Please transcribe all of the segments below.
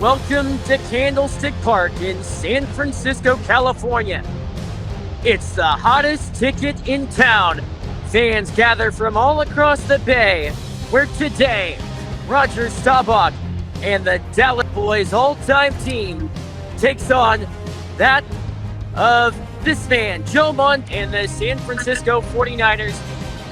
Welcome to Candlestick Park in San Francisco, California. It's the hottest ticket in town. Fans gather from all across the Bay, where today, Roger Staubach and the Dallas Cowboys all-time team takes on that of this man, Joe Munt, and the San Francisco 49ers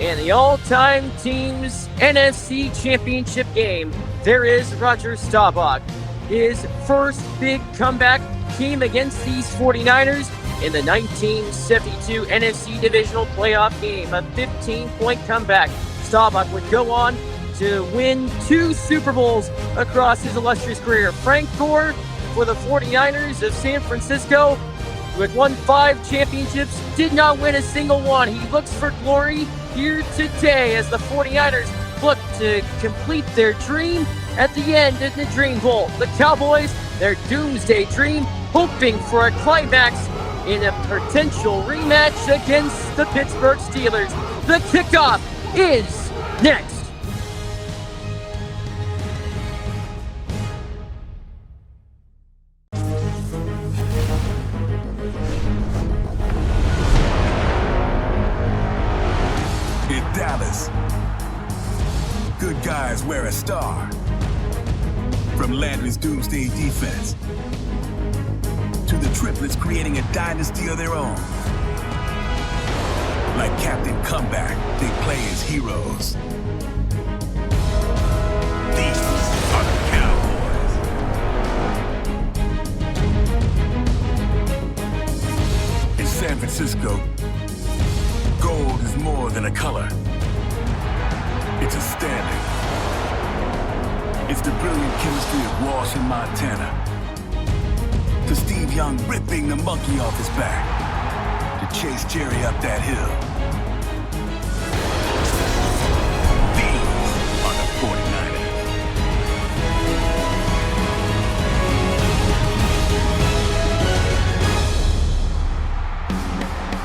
in the all-time team's NFC championship game. There is Roger Staubach. His first big comeback came against these 49ers in the 1972 NFC Divisional Playoff game, a 15-point comeback. Staubach would go on to win 2 Super Bowls across his illustrious career. Frank Gore for the 49ers of San Francisco, who had won 5 championships, did not win a single one. He looks for glory here today as the 49ers look to complete their dream at the end in the Dream Bowl. The Cowboys, their doomsday dream, hoping for a climax in a potential rematch against the Pittsburgh Steelers. The kickoff is next. In Dallas, good guys wear a star. From Landry's doomsday defense to the triplets creating a dynasty of their own. Like Captain Comeback, they play as heroes. These are the Cowboys. In San Francisco, gold is more than a color. It's a standard. It's the brilliant chemistry of Walsh and Montana. To Steve Young ripping the monkey off his back. To chase Jerry up that hill. These are the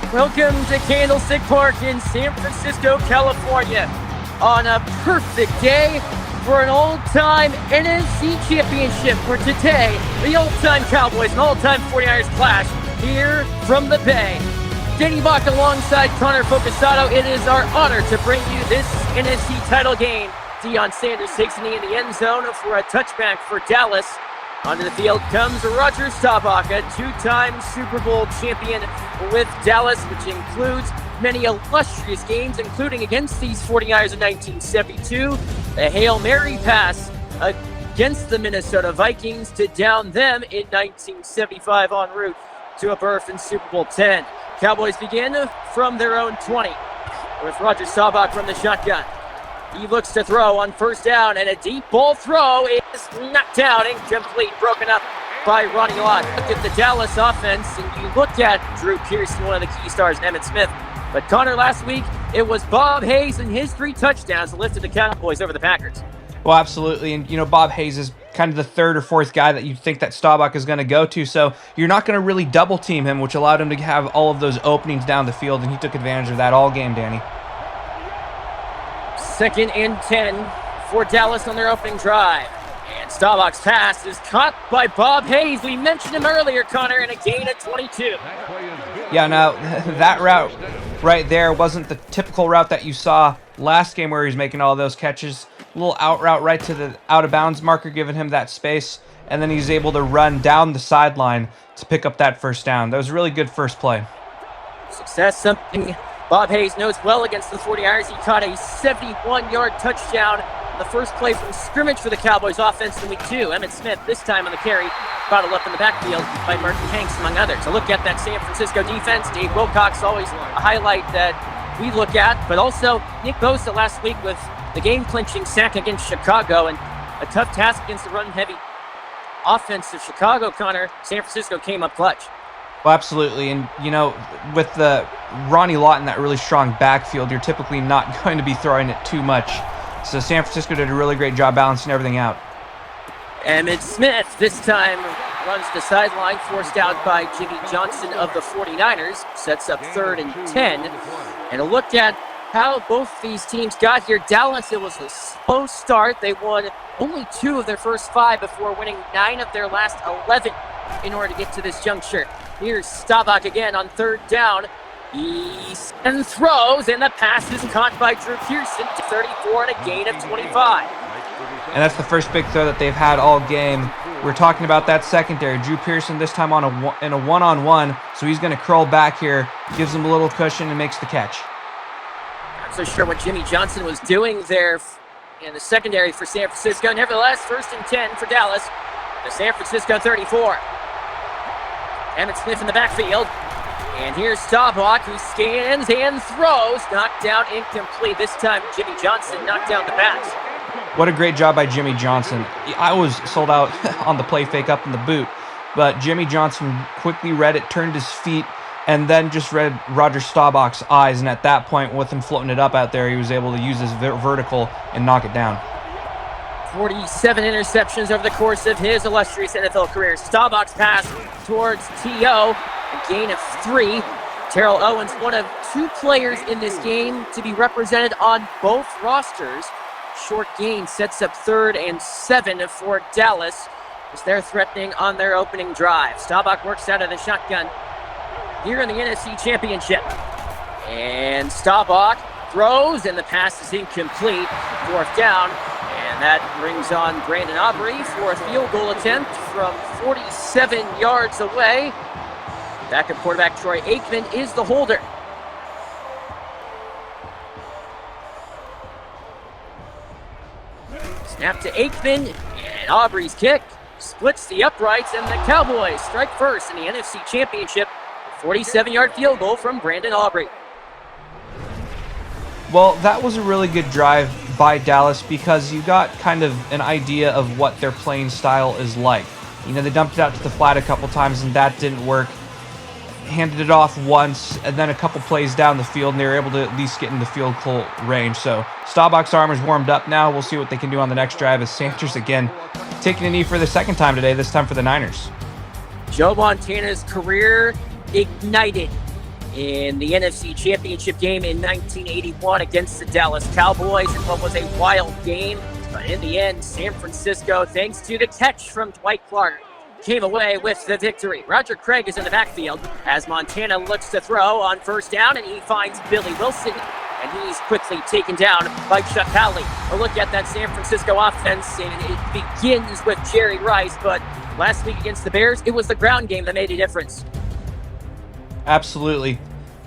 49ers. Welcome to Candlestick Park in San Francisco, California, on a perfect day for an all-time NFC championship. For today, the all-time Cowboys and all-time 49ers clash here from the Bay. DeBock alongside Connor Focasano. It is our honor to bring you this NFC title game. Deion Sanders takes a knee in the end zone for a touchback for Dallas. Onto the field comes Roger Staubach, a 2-time Super Bowl champion with Dallas, which includes many illustrious games, including against these 49ers in 1972, the Hail Mary pass against the Minnesota Vikings to down them in 1975 en route to a berth in Super Bowl X. Cowboys begin from their own 20 with Roger Staubach from the shotgun. He looks to throw on first down, and a deep ball throw is knocked down, incomplete, broken up by Ronnie Lott. Look at the Dallas offense, and you look at Drew Pearson, one of the key stars, and Emmitt Smith. But Connor, last week, it was Bob Hayes and his 3 touchdowns that lifted the Cowboys over the Packers. Well, absolutely. And, Bob Hayes is kind of the 3rd or 4th guy that you think that Staubach is going to go to. So you're not going to really double team him, which allowed him to have all of those openings down the field. And he took advantage of that all game, Danny. 2nd and 10 for Dallas on their opening drive. And Staubach's pass is caught by Bob Hayes. We mentioned him earlier, Connor, and a gain of 22. Yeah, now that route right there wasn't the typical route that you saw last game where he was making all those catches. A little out route right to the out-of-bounds marker, giving him that space. And then he's able to run down the sideline to pick up that first down. That was a really good first play. Success, something Bob Hayes knows well against the 49ers. He caught a 71-yard touchdown on the first play from scrimmage for the Cowboys offense in week 2. Emmitt Smith, this time on the carry, bottled up in the backfield by Martin Hanks, among others. A look at that San Francisco defense. Dave Wilcox, always a highlight that we look at, but also Nick Bosa last week with the game-clinching sack against Chicago and a tough task against the run-heavy offense of Chicago, Connor. San Francisco came up clutch. Well, absolutely. And, with the Ronnie Lott in that really strong backfield, you're typically not going to be throwing it too much. So San Francisco did a really great job balancing everything out. Emmitt Smith this time runs the sideline, forced out by Jimmy Johnson of the 49ers. Sets up 3rd and 10. And a look at how both these teams got here. Dallas, it was a slow start. They won only 2 of their first 5 before winning 9 of their last 11 in order to get to this juncture. Here's Staubach again on 3rd down. He throws, and the pass is caught by Drew Pearson to 34 and a gain of 25. And that's the first big throw that they've had all game. We're talking about that secondary. Drew Pearson this time in a one-on-one, so he's going to curl back here, gives him a little cushion, and makes the catch. Not so sure what Jimmy Johnson was doing there in the secondary for San Francisco. Nevertheless, 1st and 10 for Dallas. The San Francisco 34. Emmitt Smith in the backfield. And here's Staubach, who scans and throws. Knocked down, incomplete. This time, Jimmy Johnson knocked down the pass. What a great job by Jimmy Johnson. I was sold out on the play fake up in the boot, but Jimmy Johnson quickly read it, turned his feet, and then just read Roger Staubach's eyes. And at that point, with him floating it up out there, he was able to use his vertical and knock it down. 47 interceptions over the course of his illustrious NFL career. Staubach's pass towards T.O., a gain of 3. Terrell Owens, one of 2 players in this game to be represented on both rosters. Short gain sets up 3rd and 7 for Dallas as they're threatening on their opening drive. Staubach works out of the shotgun here in the NFC Championship. And Staubach throws, and the pass is incomplete. 4th down. And that brings on Brandon Aubrey for a field goal attempt from 47 yards away. Backup quarterback Troy Aikman is the holder. Snap to Aikman, and Aubrey's kick splits the uprights, and the Cowboys strike first in the NFC Championship. 47-yard field goal from Brandon Aubrey. Well, that was a really good drive by Dallas because you got kind of an idea of what their playing style is like. You know, they dumped it out to the flat a couple times, and that didn't work. Handed it off once, and then a couple plays down the field, and they were able to at least get in the field goal range. So Staubach's arm is warmed up now. We'll see what they can do on the next drive as Sanders again taking a knee for the 2nd time today, this time for the Niners. Joe Montana's career ignited in the NFC Championship game in 1981 against the Dallas Cowboys in what was a wild game. But in the end, San Francisco, thanks to the catch from Dwight Clark, came away with the victory. Roger Craig is in the backfield as Montana looks to throw on 1st down, and he finds Billy Wilson, and he's quickly taken down by Chuck Howley. A look at that San Francisco offense, and it begins with Jerry Rice, but last week against the Bears, it was the ground game that made a difference. Absolutely.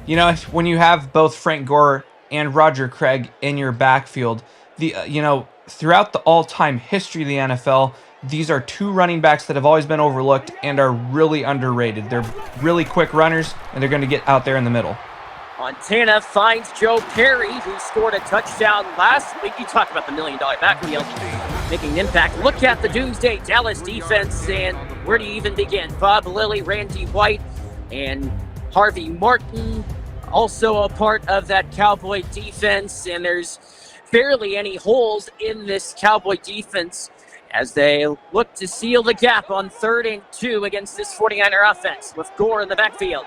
You know, when you have both Frank Gore and Roger Craig in your backfield, throughout the all-time history of the NFL, these are 2 running backs that have always been overlooked and are really underrated. They're really quick runners, and they're going to get out there in the middle. Montana finds Joe Perry, who scored a touchdown last week. You talk about the $1 million backfield making an impact. Look at the Doomsday Dallas defense, and where do you even begin? Bob Lilly, Randy White, and Harvey Martin, also a part of that Cowboy defense, and there's barely any holes in this Cowboy defense as they look to seal the gap on 3rd and 2 against this 49er offense with Gore in the backfield.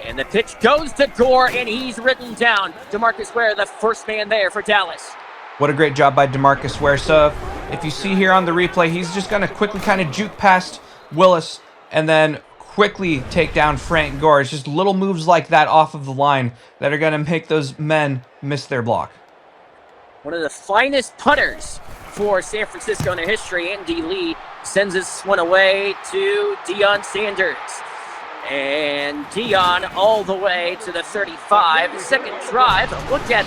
And the pitch goes to Gore, and he's ridden down. DeMarcus Ware, the first man there for Dallas. What a great job by DeMarcus Ware. So if you see here on the replay, he's just going to quickly kind of juke past Willis and then quickly take down Frank Gore. It's just little moves like that off of the line that are going to make those men miss their block. One of the finest punters for San Francisco in their history, Andy Lee, sends this one away to Deion Sanders. And Deion all the way to the 35. The second drive, look at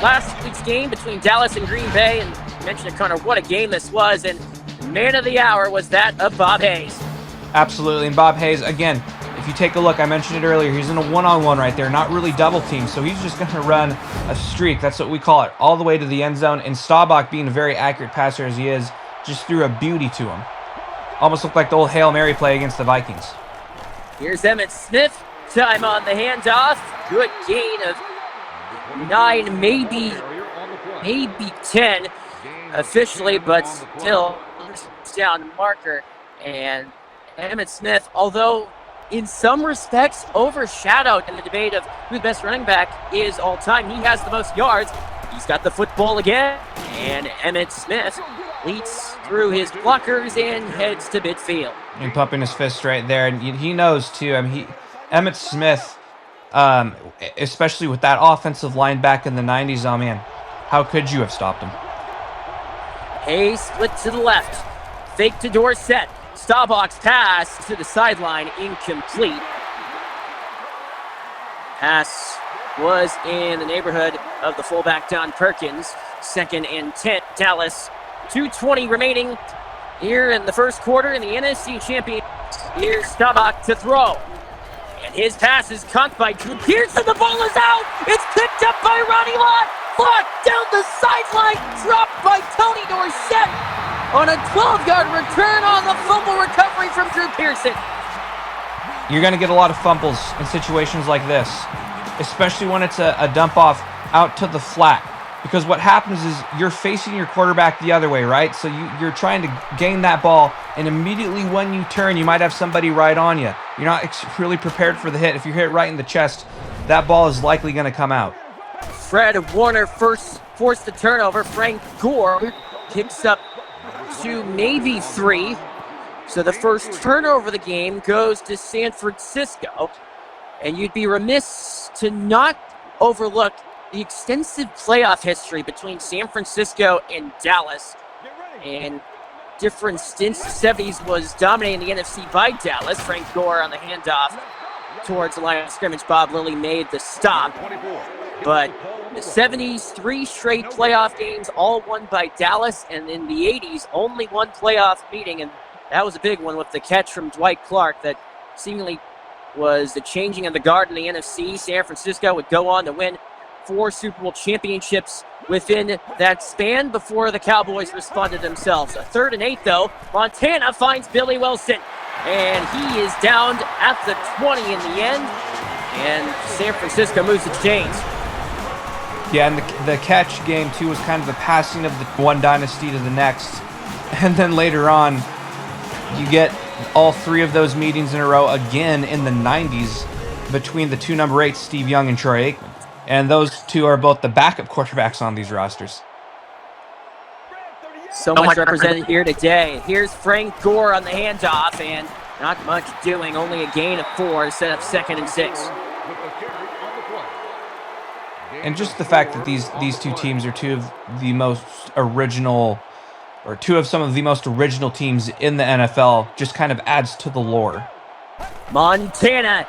last week's game between Dallas and Green Bay. And you mentioned, Connor, what a game this was. And man of the hour was that of Bob Hayes. Absolutely. And Bob Hayes, again, if you take a look, I mentioned it earlier, he's in a one-on-one right there, not really double team. So he's just going to run a streak. That's what we call it, all the way to the end zone. And Staubach, being a very accurate passer as he is, just threw a beauty to him. Almost looked like the old Hail Mary play against the Vikings. Here's Emmitt Smith. Time on the handoff. Good gain of 9, maybe 10 officially, but still down marker. And Emmitt Smith, although in some respects overshadowed in the debate of who the best running back is all time, he has the most yards. He's got the football again, and Emmitt Smith leads through his blockers and heads to midfield. And pumping his fist right there, and he knows too. I mean, Emmitt Smith, especially with that offensive line back in the 90s, oh man, how could you have stopped him? Hayes split to the left, fake to Dorsett. Staubach's pass to the sideline, incomplete. Pass was in the neighborhood of the fullback Don Perkins. 2nd and 10, Dallas. 2:20 remaining here in the first quarter in the NFC Championship. Here's Staubach to throw. And his pass is caught by Drew Pearson. The ball is out. It's picked up by Ronnie Lott. Lott down the sideline. Dropped by Tony Dorsett on a 12-yard return on the fumble recovery from Drew Pearson. You're going to get a lot of fumbles in situations like this, especially when it's a dump off out to the flat. Because what happens is you're facing your quarterback the other way, right? So you're trying to gain that ball, and immediately when you turn, you might have somebody right on you. You're not really prepared for the hit. If you hit right in the chest, that ball is likely going to come out. Fred Warner first forced the turnover. Frank Gore picks up 2, maybe 3. So the first turnover of the game goes to San Francisco. And you'd be remiss to not overlook the extensive playoff history between San Francisco and Dallas. And different stints. The 70s was dominating the NFC by Dallas. Frank Gore on the handoff towards the line of scrimmage. Bob Lilly made the stop. But the 70s, 3 straight playoff games, all won by Dallas. And in the 80s, only 1 playoff meeting. And that was a big one with the catch from Dwight Clark that seemingly was the changing of the guard in the NFC. San Francisco would go on to win 4 Super Bowl championships within that span before the Cowboys responded themselves. A 3rd and 8, though. Montana finds Billy Wilson, and he is down at the 20 in the end, and San Francisco moves the chains. Yeah, and the catch game, too, was kind of the passing of the one dynasty to the next. And then later on, you get all 3 of those meetings in a row again in the 90s between the 2 number 8s, Steve Young and Troy Aikman. And those 2 are both the backup quarterbacks on these rosters. So much represented here today. Here's Frank Gore on the handoff, and not much doing. Only a gain of 4 to set up 2nd and 6. And just the fact that these 2 teams are 2 of the most original, or 2 of some of the most original teams in the NFL, just kind of adds to the lore. Montana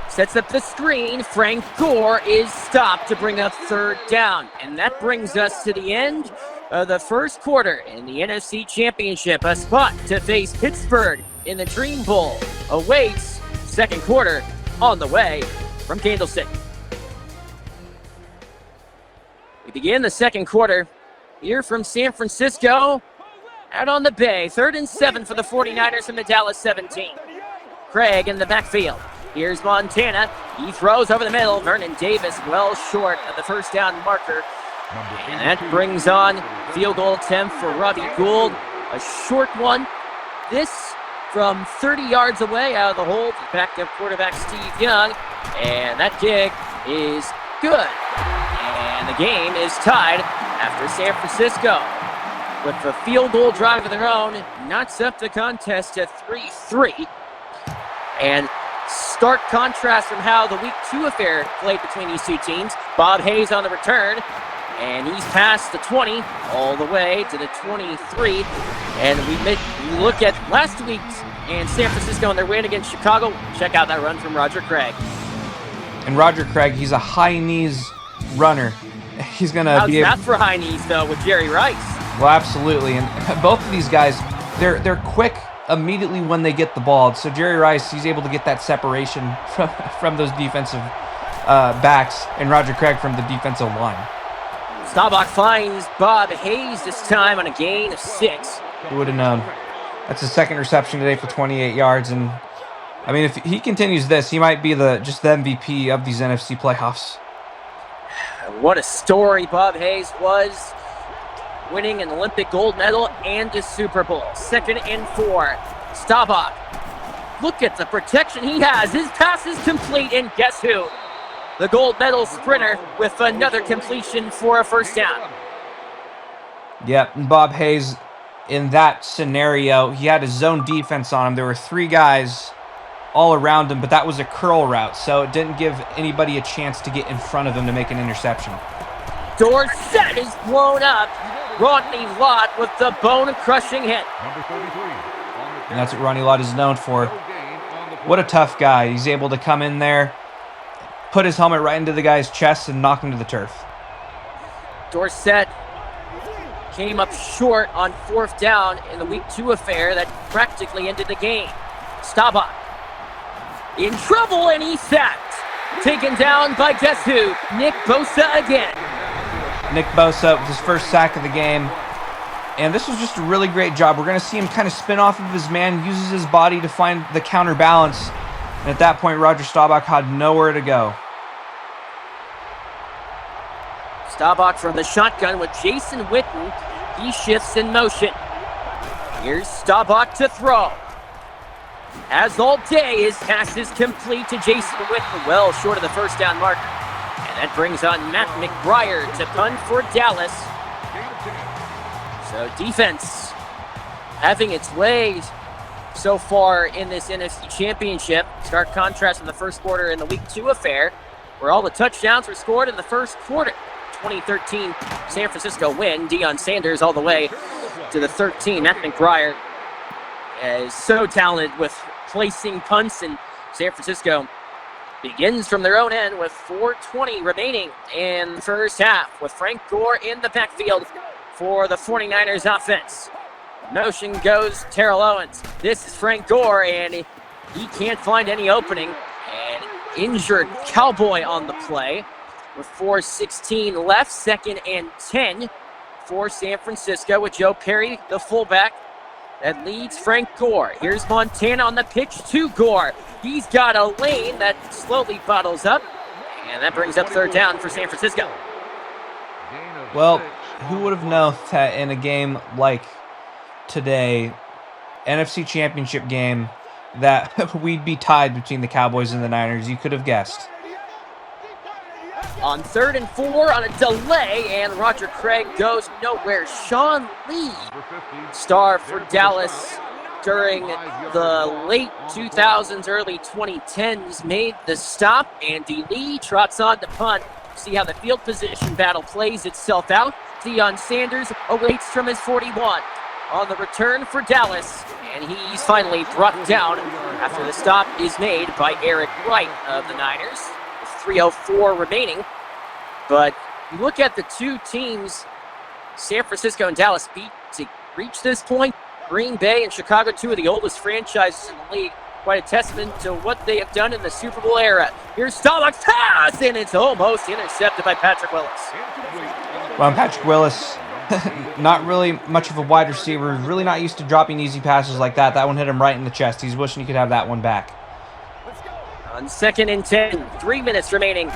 sets up the screen. Frank Gore is stopped to bring up 3rd down. And that brings us to the end of the first quarter in the NFC Championship. A spot to face Pittsburgh in the Dream Bowl awaits. 2nd quarter on the way from Candlestick. We begin the 2nd quarter here from San Francisco out on the Bay. 3rd and 7 for the 49ers from the Dallas 17. Craig in the backfield. Here's Montana. He throws over the middle. Vernon Davis well short of the first down marker. And that brings on field goal attempt for Robbie Gould. A short one. This from 30 yards away out of the hole. Backup quarterback Steve Young. And that kick is good. And the game is tied after San Francisco, with the field goal drive of their own, knocks up the contest at 3-3. And stark contrast from how the Week 2 affair played between these 2 teams. Bob Hayes on the return, and he's past the 20 all the way to the 23. And we look at last week and San Francisco and their win against Chicago. Check out that run from Roger Craig. And Roger Craig, he's a high knees runner. He's going to be not for high knees, though, with Jerry Rice. Well, absolutely. And both of these guys, they're quick immediately when they get the ball. So Jerry Rice, he's able to get that separation from those defensive backs, and Roger Craig from the defensive line. Staubach finds Bob Hayes this time on a gain of 6. Who would have known? That's his 2nd reception today for 28 yards. And, I mean, if he continues this, he might be just the MVP of these NFC playoffs. What a story Bob Hayes was, winning an Olympic gold medal and a Super Bowl. 2nd and 4. Staubach. Look at the protection he has. His pass is complete, and guess who? the gold medal sprinter, with another completion for a first down. Yep, and Bob Hayes, in that scenario, he had a zone defense on him. There were 3 guys all around him, but that was a curl route, so it didn't give anybody a chance to get in front of him to make an interception. Dorsett is blown up. Rodney Lott with the bone-crushing hit. And that's what Ronnie Lott is known for. What a tough guy. He's able to come in there, put his helmet right into the guy's chest, and knock him to the turf. Dorsett came up short on 4th down in the Week 2 affair that practically ended the game. Staubach in trouble, and he's sacked. Taken down by guess who? Nick Bosa again. Nick Bosa with his first sack of the game. And this was just a really great job. We're going to see him kind of spin off of his man, uses his body to find the counterbalance. And at that point, Roger Staubach had nowhere to go. Staubach from the shotgun with Jason Witten. He shifts in motion. Here's Staubach to throw. As all day, his pass is complete to Jason Witten, well short of the first down marker. And that brings on Matt McBriar to punt for Dallas. So defense having its way so far in this NFC Championship. Stark contrast from the first quarter in the Week 2 affair, where all the touchdowns were scored in the first quarter. 2013 San Francisco win. Deion Sanders all the way to the 13. Matt McBriar is so talented with placing punts, and San Francisco begins from their own end with 4:20 remaining in the first half, with Frank Gore in the backfield for the 49ers offense. Motion goes Terrell Owens. This is Frank Gore, and he can't find any opening. And injured Cowboy on the play with 4:16 left, 2nd and 10 for San Francisco, with Joe Perry, the fullback, that leads Frank Gore. Here's Montana on the pitch to Gore. He's got a lane that slowly bottles up, and that brings up 3rd down for San Francisco. Well, who would have known that in a game like today, NFC Championship game, that we'd be tied between the Cowboys and the Niners? You could have guessed. On 3rd and 4 on a delay, and Roger Craig goes nowhere. Sean Lee, star for Dallas during the late 2000s, early 2010s, made the stop. Andy Lee trots on to punt. See how the field position battle plays itself out. Deion Sanders awaits from his 41 on the return for Dallas, and he's finally brought down after the stop is made by Eric Wright of the Niners. 3:04 remaining. But you look at the two teams San Francisco and Dallas beat to reach this point. Green Bay and Chicago, 2 of the oldest franchises in the league. Quite a testament to what they have done in the Super Bowl era. Here's Staubach's pass, and it's almost intercepted by Patrick Willis. Well, Patrick Willis, not really much of a wide receiver, really not used to dropping easy passes like that. That one hit him right in the chest. He's wishing he could have that one back. On 2nd and 10, 3 minutes remaining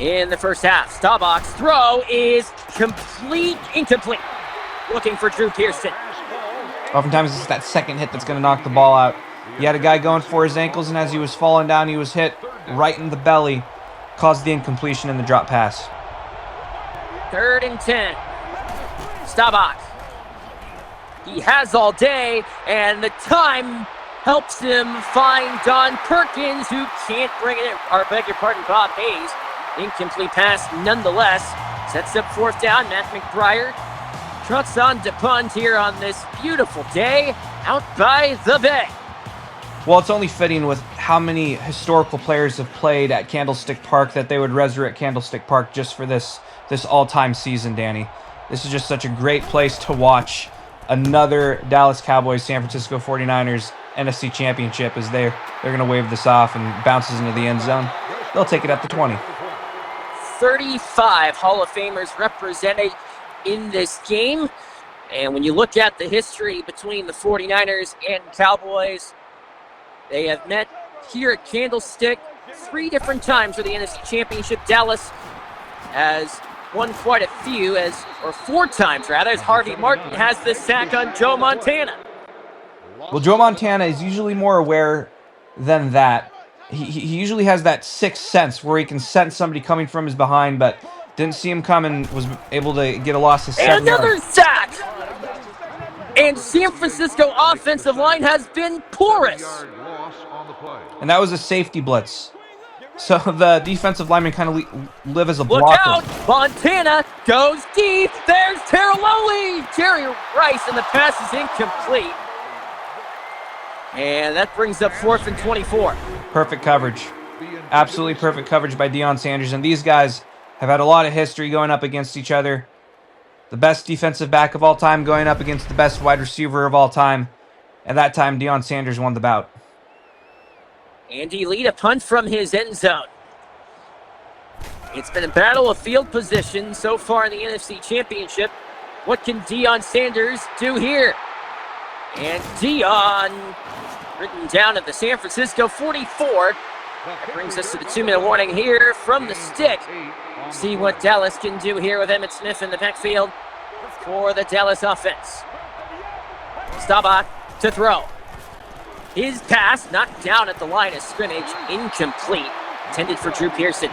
in the first half. Staubach's throw is incomplete. Looking for Drew Pearson. Oftentimes it's that second hit that's going to knock the ball out. He had a guy going for his ankles, and as he was falling down, he was hit right in the belly, caused the incompletion in the drop pass. 3rd and 10. Staubach. He has all day, and the time helps him find Don Perkins, who can't bring it in. Or beg your pardon, Bob Hayes. Incomplete pass nonetheless. Sets up 4th down. Matt McBriar trots on to punt here on this beautiful day out by the bay. Well, it's only fitting with how many historical players have played at Candlestick Park that they would resurrect Candlestick Park just for this all-time season, Danny. This is just such a great place to watch another Dallas Cowboys, San Francisco 49ers NFC Championship as they're going to wave this off and bounces into the end zone. They'll take it at the 20. 35 Hall of Famers represented in this game. And when you look at the history between the 49ers and Cowboys, they have met here at Candlestick 3 different times for the NFC Championship. Dallas has won quite a few, or 4 times rather, as Harvey Martin has the sack on Joe Montana. Well, Joe Montana is usually more aware than that. he usually has that sixth sense where he can sense somebody coming from his behind, but didn't see him coming, was able to get a loss of 7 Another yards. sack! And San Francisco offensive line has been porous. And that was a safety blitz. So the defensive linemen kind of live as a Look blocker. out! Montana goes deep. There's Terrelloli. Jerry Rice, and the pass is incomplete. And that brings up 4th and 24. Perfect coverage. Absolutely perfect coverage by Deion Sanders. And these guys have had a lot of history going up against each other. The best defensive back of all time going up against the best wide receiver of all time. At that time, Deion Sanders won the bout. Andy Lee to punt from his end zone. It's been a battle of field position so far in the NFC Championship. What can Deion Sanders do here? And Deion written down at the San Francisco 44. That brings us to the 2-minute warning here from the stick. See what Dallas can do here with Emmitt Smith in the backfield for the Dallas offense. Staubach to throw. His pass knocked down at the line of scrimmage, incomplete, intended for Drew Pearson.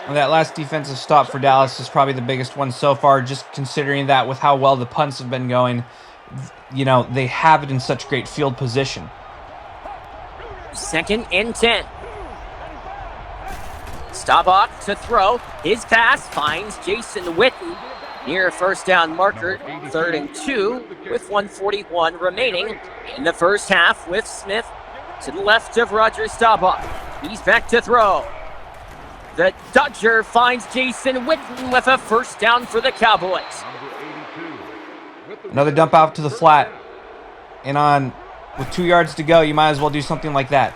And that last defensive stop for Dallas is probably the biggest one so far, just considering that with how well the punts have been going, you know, they have it in such great field position. 2nd and 10. Staubach to throw. His pass finds Jason Witten near a first down marker. 3rd and 2 with 1:41 remaining in the first half, with Smith to the left of Roger Staubach. He's back to throw. The Dodger finds Jason Witten with a first down for the Cowboys. Another dump out to the flat. And with 2 yards to go, you might as well do something like that.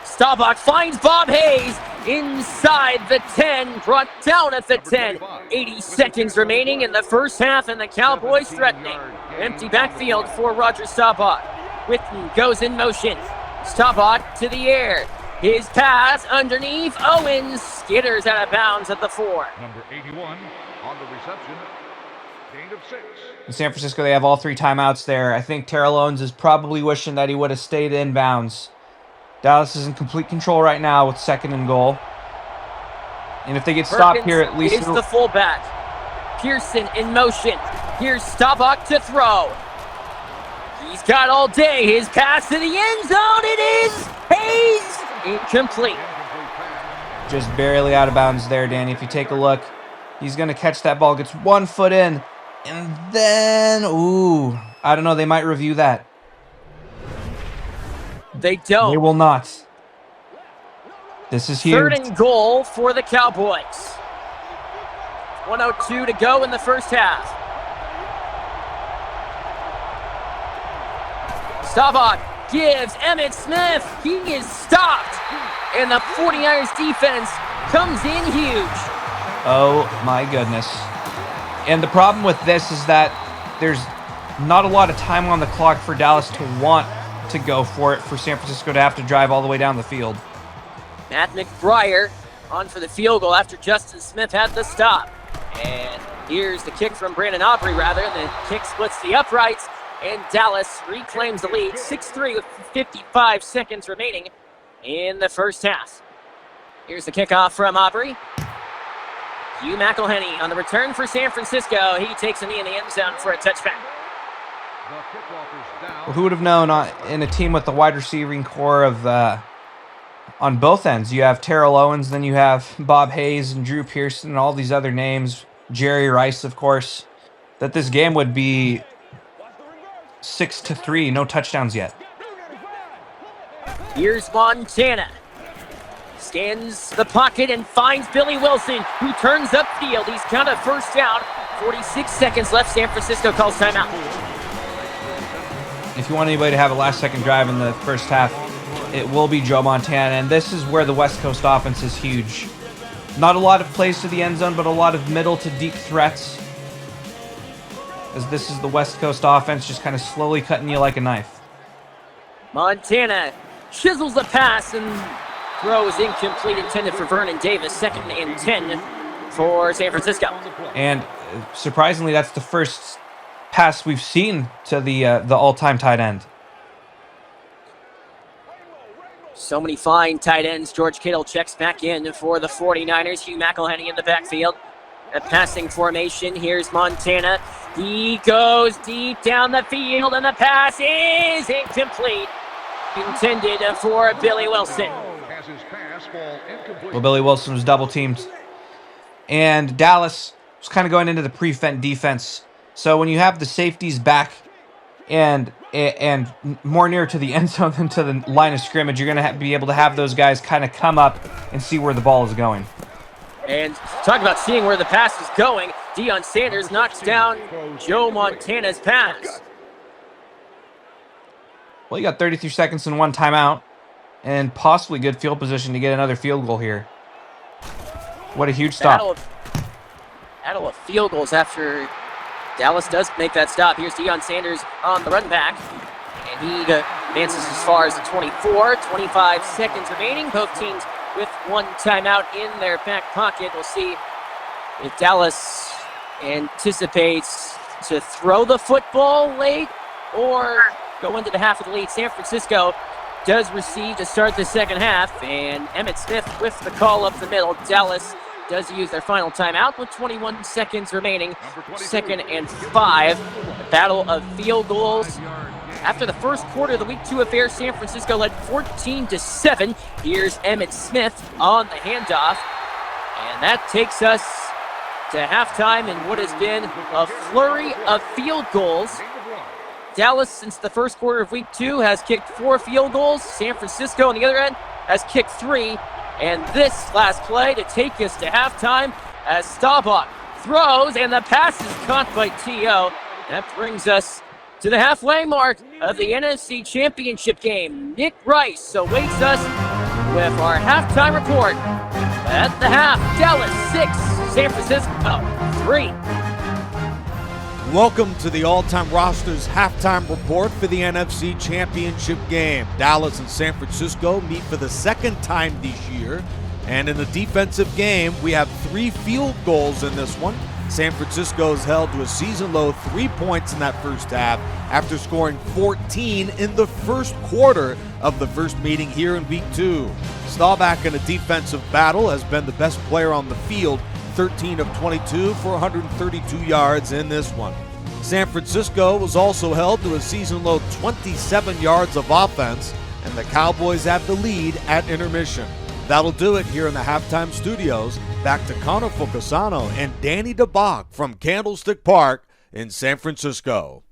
Staubach finds Bob Hayes inside the 10, brought down at the 10. 80 seconds remaining in the first half, and the Cowboys threatening. Empty backfield for Roger Staubach. Witten goes in motion. Staubach to the air. His pass underneath. Owens skitters out of bounds at the 4. Number 81 on the reception. Gain of 6. In San Francisco, they have all 3 timeouts there. I think Terrell Owens is probably wishing that he would have stayed in bounds. Dallas is in complete control right now with 2nd and goal. And if they get stopped here, at least... is the fullback. Pearson in motion. Here's Staubach to throw. He's got all day. His pass to the end zone. It is Hayes. Incomplete. Just barely out of bounds there, Danny. If you take a look, he's going to catch that ball. Gets 1 foot in. And then, ooh, I don't know. They might review that. They don't. They will not. This is huge. 3rd and goal for the Cowboys. 1:02 to go in the first half. Staubach gives Emmitt Smith. He is stopped. And the 49ers defense comes in huge. Oh, my goodness. And the problem with this is that there's not a lot of time on the clock for Dallas to want to go for it, for San Francisco to have to drive all the way down the field. Matt McBriar on for the field goal after Justin Smith had the stop. And here's the kick from Brandon Aubrey, rather. And the kick splits the uprights. And Dallas reclaims the lead, 6-3 with 55 seconds remaining in the first half. Here's the kickoff from Aubrey. Hugh McElhenney on the return for San Francisco. He takes a knee in the end zone for a touchback. Well, who would have known in a team with the wide receiving core of on both ends? You have Terrell Owens, then you have Bob Hayes and Drew Pearson and all these other names, Jerry Rice, of course, that this game would be 6-3, no touchdowns yet. Here's Montana. Scans the pocket and finds Billy Wilson, who turns upfield. He's got a first down. 46 seconds left. San Francisco calls timeout. If you want anybody to have a last-second drive in the first half, it will be Joe Montana, and this is where the West Coast offense is huge. Not a lot of plays to the end zone, but a lot of middle to deep threats, as this is the West Coast offense just kind of slowly cutting you like a knife. Montana chisels the pass and throws incomplete, intended for Vernon Davis. 2nd and 10 for San Francisco. And surprisingly, that's the first pass we've seen to the all-time tight end. So many fine tight ends. George Kittle checks back in for the 49ers. Hugh McElhenney in the backfield. A passing formation. Here's Montana. He goes deep down the field, and the pass is incomplete. Intended for Billy Wilson. Well, Billy Wilson was double teamed. And Dallas was kind of going into the prevent defense. So when you have the safeties back and more near to the end zone than to the line of scrimmage, you're going to be able to have those guys kind of come up and see where the ball is going. And talk about seeing where the pass is going. Deion Sanders knocks down Joe Montana's pass. Well, you got 33 seconds and 1 timeout and possibly good field position to get another field goal here. What a huge stop. Battle of field goals after Dallas does make that stop. Here's Deion Sanders on the run back. And he advances as far as the 24. 25 seconds remaining. Both teams with 1 timeout in their back pocket. We'll see if Dallas anticipates to throw the football late or go into the half of the lead. San Francisco does receive to start the second half, and Emmitt Smith with the call up the middle. Dallas does use their final timeout with 21 seconds remaining. 2nd and 5. The battle of field goals. After the first quarter of the Week 2 affair, San Francisco led 14-7. Here's Emmitt Smith on the handoff. And that takes us to halftime in what has been a flurry of field goals. Dallas, since the first quarter of Week 2, has kicked 4 field goals. San Francisco, on the other end, has kicked 3. And this last play to take us to halftime as DeBock throws, and the pass is caught by T.O. That brings us to the halfway mark of the NFC Championship game. Nick Rice awaits us with our halftime report. At the half, Dallas 6, San Francisco 3. Welcome to the All-Time Rosters halftime report for the NFC Championship game. Dallas and San Francisco meet for the second time this year. And in a defensive game, we have 3 field goals in this one. San Francisco is held to a season-low 3 points in that first half after scoring 14 in the first quarter of the first meeting here in Week 2. Staubach in a defensive battle has been the best player on the field, 13 of 22 for 132 yards in this one. San Francisco was also held to a season-low 27 yards of offense, and the Cowboys have the lead at intermission. That'll do it here in the halftime studios. Back to Connor Focasano and Danny DeBock from Candlestick Park in San Francisco.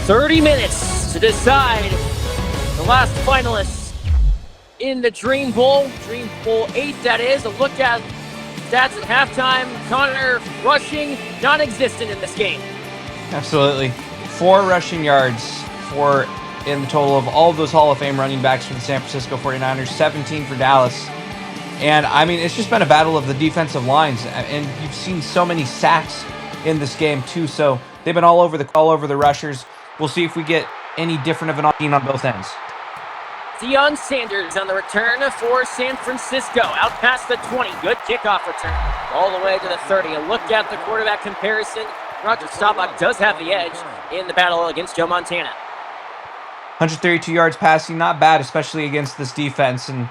30 minutes to decide the last finalists in the Dream Bowl 8 that is. A look at stats at halftime. Connor rushing non-existent in this game. Absolutely. 4 rushing yards for in the total of all of those Hall of Fame running backs for the San Francisco 49ers, 17 for Dallas. And I mean, it's just been a battle of the defensive lines, and you've seen so many sacks in this game too. So they've been all over the rushers. We'll see if we get any different of an option on both ends. Deion Sanders on the return for San Francisco. Out past the 20. Good kickoff return. All the way to the 30. A look at the quarterback comparison. Roger Staubach does have the edge in the battle against Joe Montana. 132 yards passing, not bad, especially against this defense. And,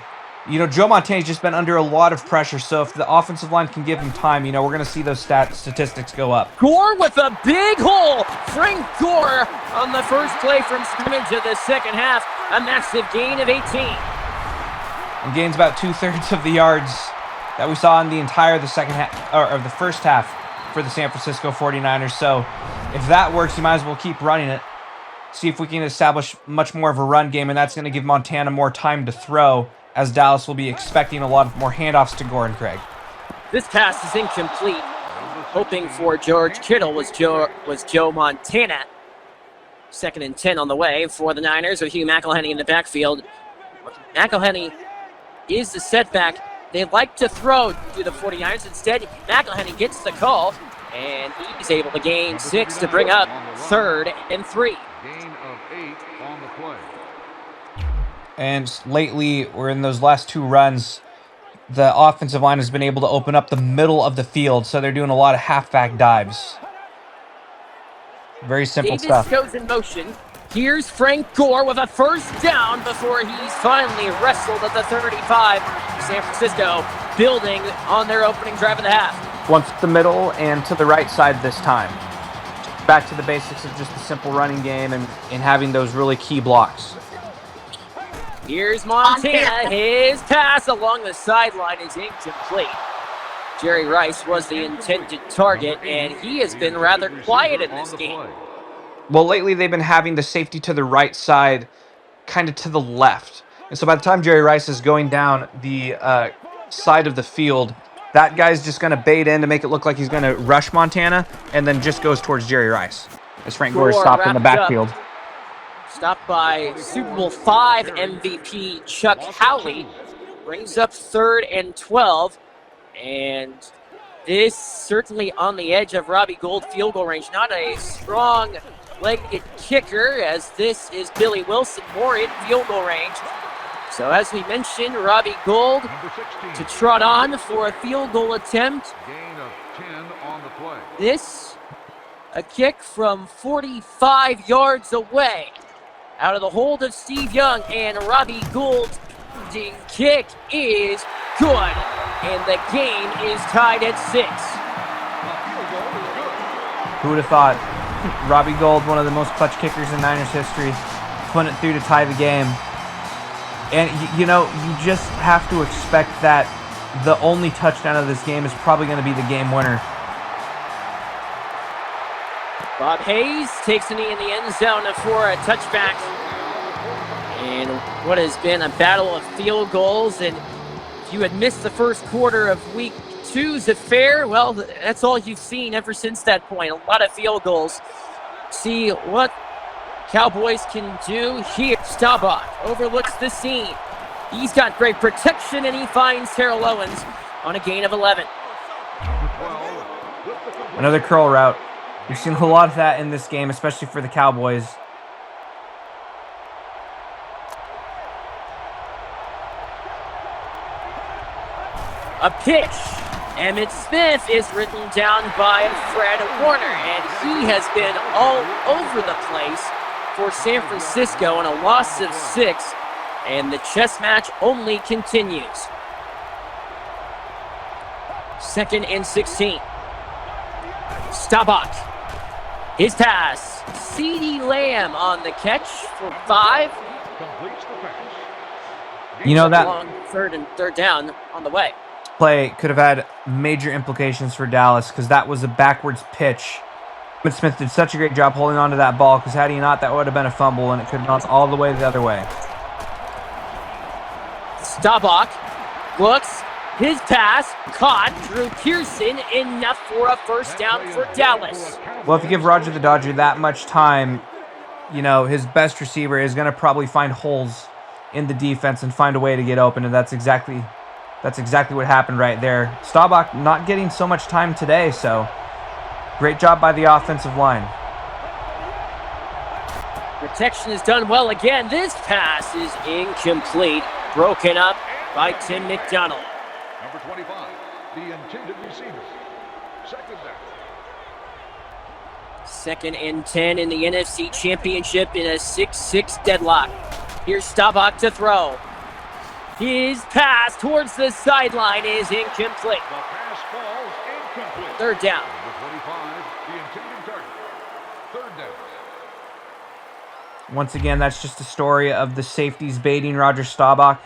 you know, Joe Montana's just been under a lot of pressure, so if the offensive line can give him time, you know, we're going to see those statistics go up. Gore with a big hole. Frank Gore on the first play from scrimmage of the second half. A massive gain of 18. And gains about 2/3 of the yards that we saw in the entire the second half, or the first half for the San Francisco 49ers. So if that works, you might as well keep running it. See if we can establish much more of a run game, and that's going to give Montana more time to throw, as Dallas will be expecting a lot of more handoffs to Gore and Craig. This pass is incomplete. Hoping for George Kittle was Joe Montana. 2nd and 10 on the way for the Niners with Hugh McElhenney in the backfield. McElhenney is the setback. They like to throw to the 49ers. Instead, McElhenney gets the call, and he's able to gain 6 to bring up 3rd and 3. Gain of 8 on the play. And lately, or in those last 2 runs, the offensive line has been able to open up the middle of the field, so they're doing a lot of halfback dives. Very simple stuff. Davis goes in motion. Here's Frank Gore with a first down before he's finally wrestled at the 35. San Francisco building on their opening drive of the half. Once the middle and to the right side this time. Back to the basics of just the simple running game and having those really key blocks. Here's Montana. His pass along the sideline is incomplete. Jerry Rice was the intended target, and he has been rather quiet in this game. Well, lately they've been having the safety to the right side, kind of to the left. And so by the time Jerry Rice is going down the side of the field, that guy's just going to bait in to make it look like he's going to rush Montana, and then just goes towards Jerry Rice. As Frank Gore is stopped in the backfield. Stopped by Super Bowl V MVP Chuck Howley. Brings up 3rd and 12. And this certainly on the edge of Robbie Gould field goal range. Not a strong-legged kicker, as this is Billy Wilson more in field goal range. So as we mentioned, Robbie Gould to trot on for a field goal attempt. Gain of 10 on the play. This, a kick from 45 yards away. Out of the hold of Steve Young, and Robbie Gould's kick is good. And the game is tied at 6. Who would have thought? Robbie Gould, one of the most clutch kickers in Niners history, putting it through to tie the game. And, you know, you just have to expect that the only touchdown of this game is probably going to be the game winner. Bob Hayes takes a knee in the end zone for a touchback. And what has been a battle of field goals. And if you had missed the first quarter of week 2's affair, well, that's all you've seen ever since that point. A lot of field goals. See what Cowboys can do here. Staubach overlooks the seam. He's got great protection, and he finds Terrell Owens on a gain of 11. Another curl route. We've seen a lot of that in this game, especially for the Cowboys. A pitch. Emmitt Smith is written down by Fred Warner, and he has been all over the place for San Francisco on a loss of 6, and the chess match only continues. 2nd and 16. Staubach. His pass. CeeDee Lamb on the catch for 5. Completes the pass. You know that long third down on the way. play could have had major implications for Dallas because that was a backwards pitch. Emmitt Smith did such a great job holding on to that ball because had he not, that would have been a fumble and it could have gone all the way the other way. Staubach looks. His pass caught. Drew Pearson, enough for a first down for Dallas. Well, if you give Roger the Dodger that much time, you know, his best receiver is going to probably find holes in the defense and find a way to get open, and that's exactly what happened right there. Staubach not getting so much time today, so great job by the offensive line. Protection is done well again. This pass is incomplete. Broken up by Tim McDonald. Number 25, the intended receiver. Second down. 2nd and 10 in the NFC Championship in a 6-6 deadlock. Here's Staubach to throw. His pass towards the sideline is incomplete. The pass falls incomplete. Third down. Number 25, the intended target. Third down. Once again, that's just a story of the safeties baiting Roger Staubach.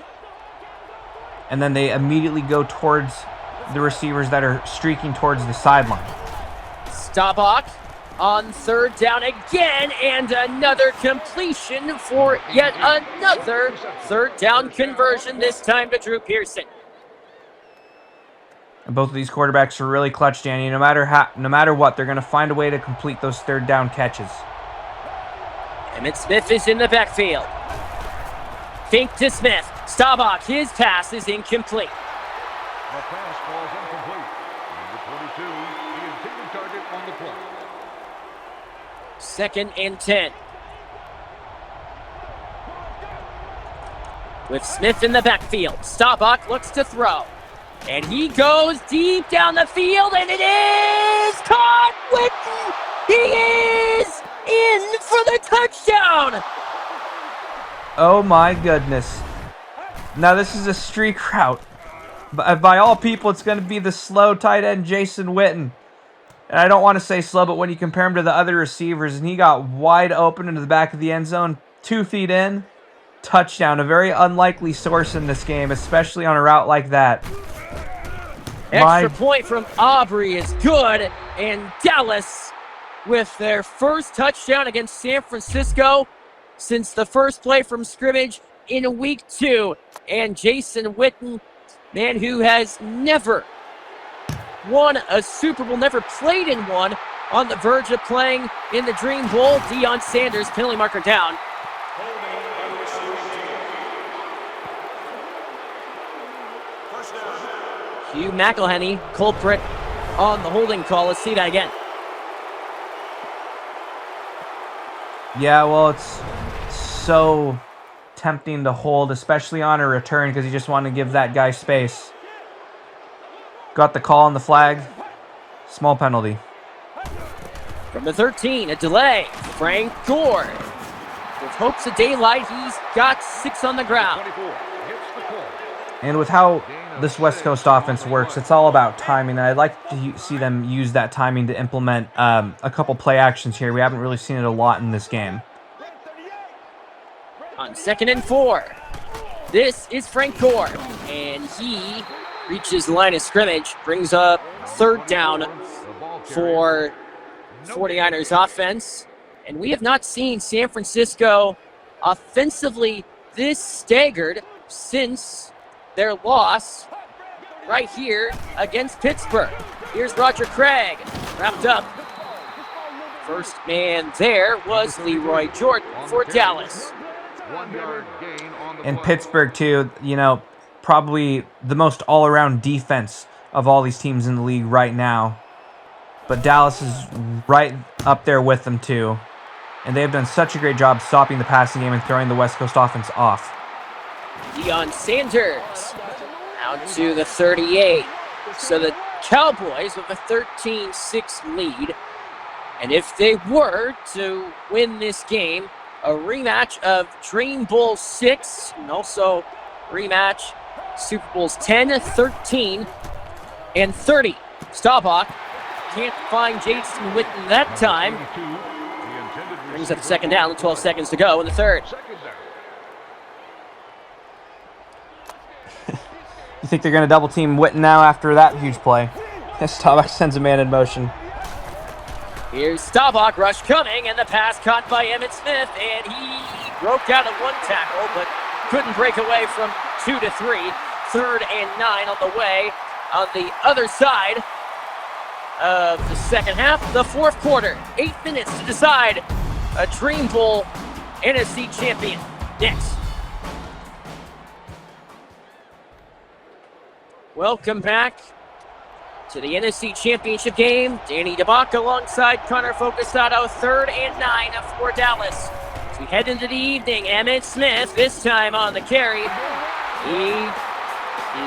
And then they immediately go towards the receivers that are streaking towards the sideline. Staubach on third down again, and another completion for yet another third down conversion, this time to Drew Pearson. And both of these quarterbacks are really clutch, Danny. No matter what, they're going to find a way to complete those third down catches. Emmitt Smith is in the backfield. Fake to Smith. Staubach, his pass is incomplete. The pass falls incomplete. Number 22, the intended target on the play. 2nd and 10. With Smith in the backfield, Staubach looks to throw. And he goes deep down the field, and it is caught! Witten! He is in for the touchdown! Oh my goodness. Now this is a streak route. By all people, it's going to be the slow tight end Jason Witten. And I don't want to say slow, but when you compare him to the other receivers, and he got wide open into the back of the end zone, 2 feet in, touchdown. A very unlikely source in this game, especially on a route like that. Extra point from Aubrey is good, and Dallas with their first touchdown against San Francisco since the first play from scrimmage in week 2. And Jason Witten, man who has never won a Super Bowl, never played in one, on the verge of playing in the Dream Bowl. Deion Sanders, penalty marker down. Hugh McElhenney, culprit on the holding call. Let's see that again. Yeah, well, it's so tempting to hold, especially on a return, because you just want to give that guy space. Got the call on the flag. Small penalty. From the 13, a delay. Frank Gore. With hopes of daylight, he's got 6 on the ground. And with how this West Coast offense works, it's all about timing. And I'd like to see them use that timing to implement a couple play actions here. We haven't really seen it a lot in this game. On 2nd and 4, this is Frank Gore. And he reaches the line of scrimmage, brings up 3rd down for 49ers offense. And we have not seen San Francisco offensively this staggered since their loss right here against Pittsburgh. Here's Roger Craig, wrapped up. First man there was Leroy Jordan for Dallas. 1 yard gain on the And play. Pittsburgh, too, you know, probably the most all-around defense of all these teams in the league right now. But Dallas is right up there with them, too. And they have done such a great job stopping the passing game and throwing the West Coast offense off. Deion Sanders out to the 38. So the Cowboys with a 13-6 lead. And if they were to win this game, a rematch of Dream Bowl 6 and also rematch Super Bowls 10, 13, and 30. Staubach can't find Jason Witten that time. Brings up 2nd down with 12 seconds to go in the 3rd. You think they're going to double team Witten now after that huge play? Staubach sends a man in motion. Here's Staubach, rush coming, and the pass caught by Emmitt Smith, and he broke out of 1 tackle, but couldn't break away from 2 to 3. 3rd and 9 on the way on the other side of the second half, the 4th quarter. 8 minutes to decide a Dream Bowl NFC champion. Next. Welcome back to the NFC Championship game. Danny DeBock alongside Connor Focasano. 3rd and 9 for Dallas. As we head into the evening, Emmitt Smith, this time on the carry. He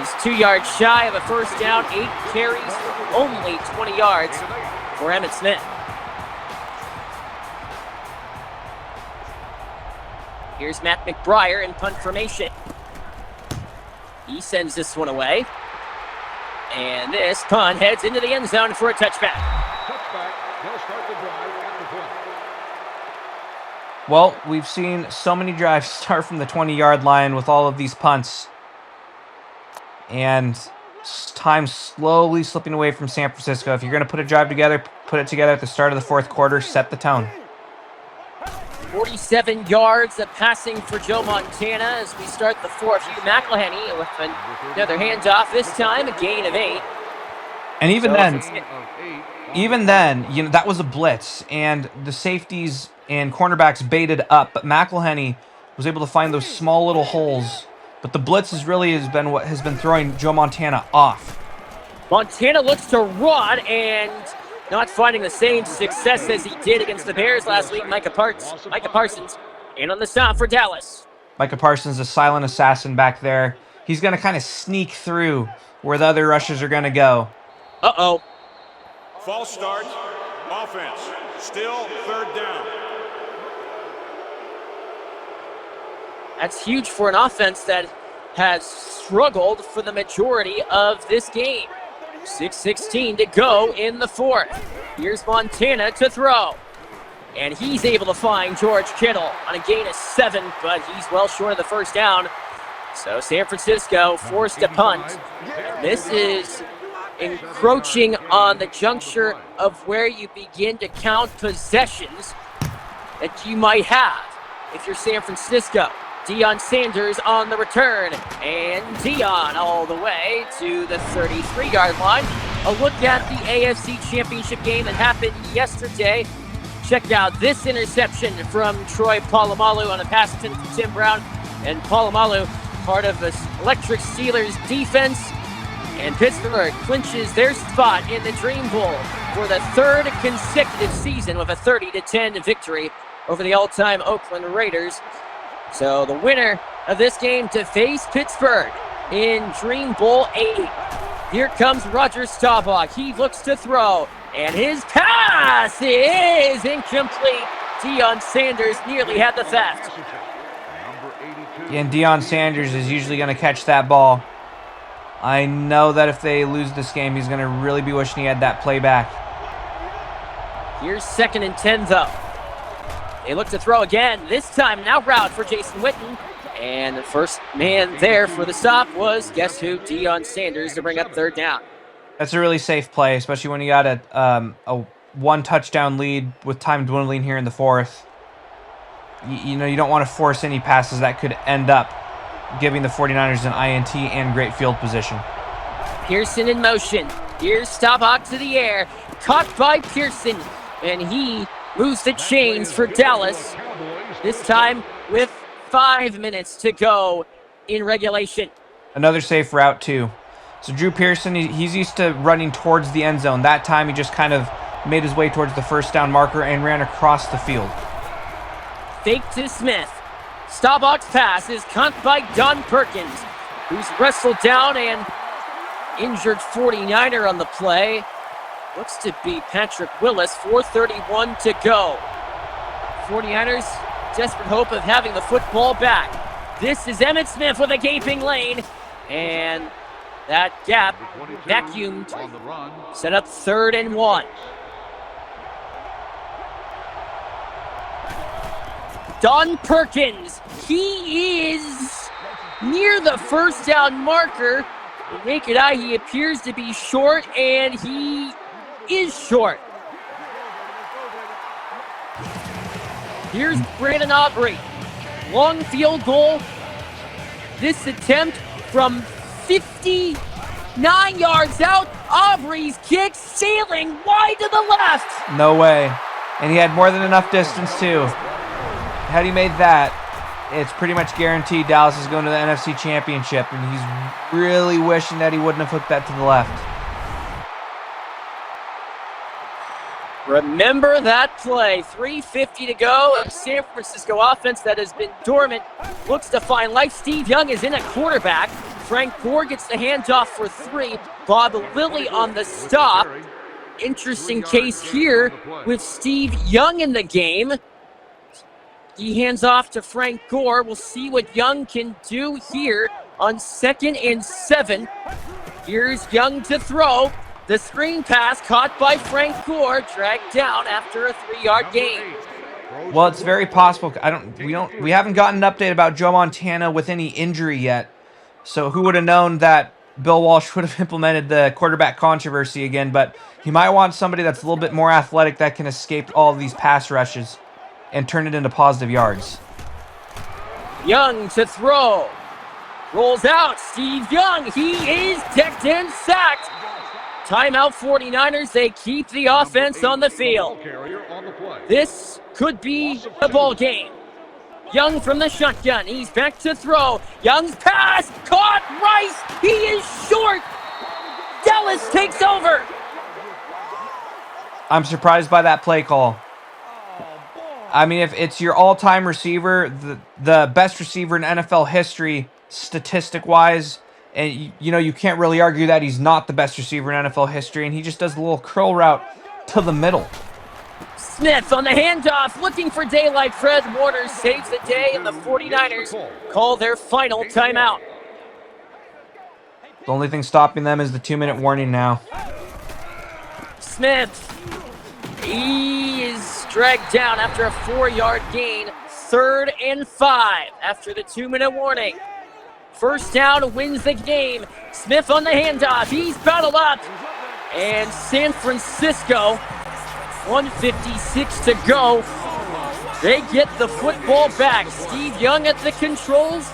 is 2 yards shy of a first down. 8 carries, only 20 yards for Emmitt Smith. Here's Matt McBriar in punt formation. He sends this one away. And this punt heads into the end zone for a touchback. Touchback. They'll start the drive at the 20. Well, we've seen so many drives start from the 20-yard line with all of these punts. And time slowly slipping away from San Francisco. If you're going to put a drive together, put it together at the start of the 4th quarter, set the tone. 47 yards of passing for Joe Montana as we start the 4th. Hugh McElhenney with another handoff, this time a gain of 8. And even Even then, you know, that was a blitz, and the safeties and cornerbacks baited up, but McElhenney was able to find those small little holes. But the blitz has been what has been throwing Joe Montana off. Montana looks to run and not finding the same success as he did against the Bears last week. Micah Parsons in on the stop for Dallas. Micah Parsons, a silent assassin back there. He's going to kind of sneak through where the other rushers are going to go. Uh-oh. False start, offense, still third down. That's huge for an offense that has struggled for the majority of this game. 6:16 to go in the fourth. Here's Montana to throw. And he's able to find George Kittle on a gain of 7, but he's well short of the first down. So San Francisco forced a punt. This is encroaching on the juncture of where you begin to count possessions that you might have if you're San Francisco. Deion Sanders on the return, and Deion all the way to the 33-yard line. A look at the AFC Championship game that happened yesterday. Check out this interception from Troy Polamalu on a pass attempt to Tim Brown. And Polamalu, part of the electric Steelers defense. And Pittsburgh clinches their spot in the Dream Bowl for the third consecutive season with a 30-10 victory over the all-time Oakland Raiders. So the winner of this game to face Pittsburgh in Dream Bowl 8. Here comes Roger Staubach. He looks to throw, and his pass is incomplete. Deion Sanders nearly had the theft. And Deion Sanders is usually going to catch that ball. I know that if they lose this game, he's going to really be wishing he had that play back. Here's 2nd and 10, though. They look to throw again. This time, an out route for Jason Witten. And the first man there for the stop was, guess who? Deion Sanders to bring up third down. That's a really safe play, especially when you got a one-touchdown lead with time dwindling here in the fourth. You know, you don't want to force any passes that could end up giving the 49ers an INT and great field position. Pearson in motion. Here's Staubach to the air. Caught by Pearson. And he moves the chains for Dallas. This time with 5 minutes to go in regulation. Another safe route, too. So Drew Pearson, he's used to running towards the end zone. That time, he just kind of made his way towards the first down marker and ran across the field. Fake to Smith. Staubach's pass is caught by Don Perkins, who's wrestled down and injured 49er on the play. Looks to be Patrick Willis. 4:31 to go. 49ers, desperate hope of having the football back. This is Emmitt Smith with a gaping lane. And that gap vacuumed. Set up 3rd and 1. Don Perkins, he is near the first down marker. The naked eye, he appears to be short, and he is short. Here's Brandon Aubrey. Long field goal. This attempt from 59 yards out. Aubrey's kick sailing wide to the left. No way. And he had more than enough distance, too. Had he made that, it's pretty much guaranteed Dallas is going to the NFC Championship, and he's really wishing that he wouldn't have hooked that to the left. Remember that play. 3:50 to go. A San Francisco offense that has been dormant looks to find life. Steve Young is in at quarterback. Frank Gore gets the handoff for 3. Bob Lilly on the stop. Interesting case here with Steve Young in the game. He hands off to Frank Gore. We'll see what Young can do here on 2nd and 7. Here's Young to throw. The screen pass caught by Frank Gore, dragged down after a 3-yard gain. Well, it's very possible. We haven't gotten an update about Joe Montana with any injury yet. So who would have known that Bill Walsh would have implemented the quarterback controversy again? But he might want somebody that's a little bit more athletic that can escape all of these pass rushes and turn it into positive yards. Young to throw. Rolls out. Steve Young. He is decked and sacked. Timeout 49ers. They keep the offense on the field. This could be a ball game. Young from the shotgun. He's back to throw. Young's pass. Caught. Rice. He is short. Dallas takes over. I'm surprised by that play call. I mean, if it's your all-time receiver, the best receiver in NFL history, statistic-wise, and you can't really argue that he's not the best receiver in NFL history, and he just does a little curl route to the middle. Smith on the handoff, looking for daylight. Fred Warner saves the day, and the 49ers call their final timeout. The only thing stopping them is the 2-minute warning now. Smith, he is dragged down after a 4-yard gain. 3rd and 5 after the 2-minute warning. First down wins the game. Smith on the handoff. He's battled up. And San Francisco, 1:56 to go. They get the football back. Steve Young at the controls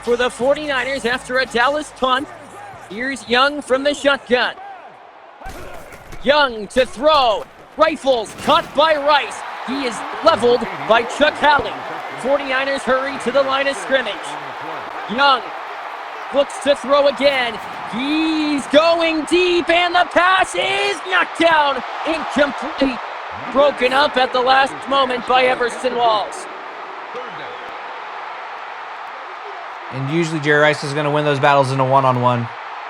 for the 49ers after a Dallas punt. Here's Young from the shotgun. Young to throw. Rifles caught by Rice. He is leveled by Chuck Howley. 49ers hurry to the line of scrimmage. Young looks to throw again. He's going deep, and the pass is knocked down. Incomplete. Broken up at the last moment by Everson Walls. And usually Jerry Rice is going to win those battles in a one-on-one.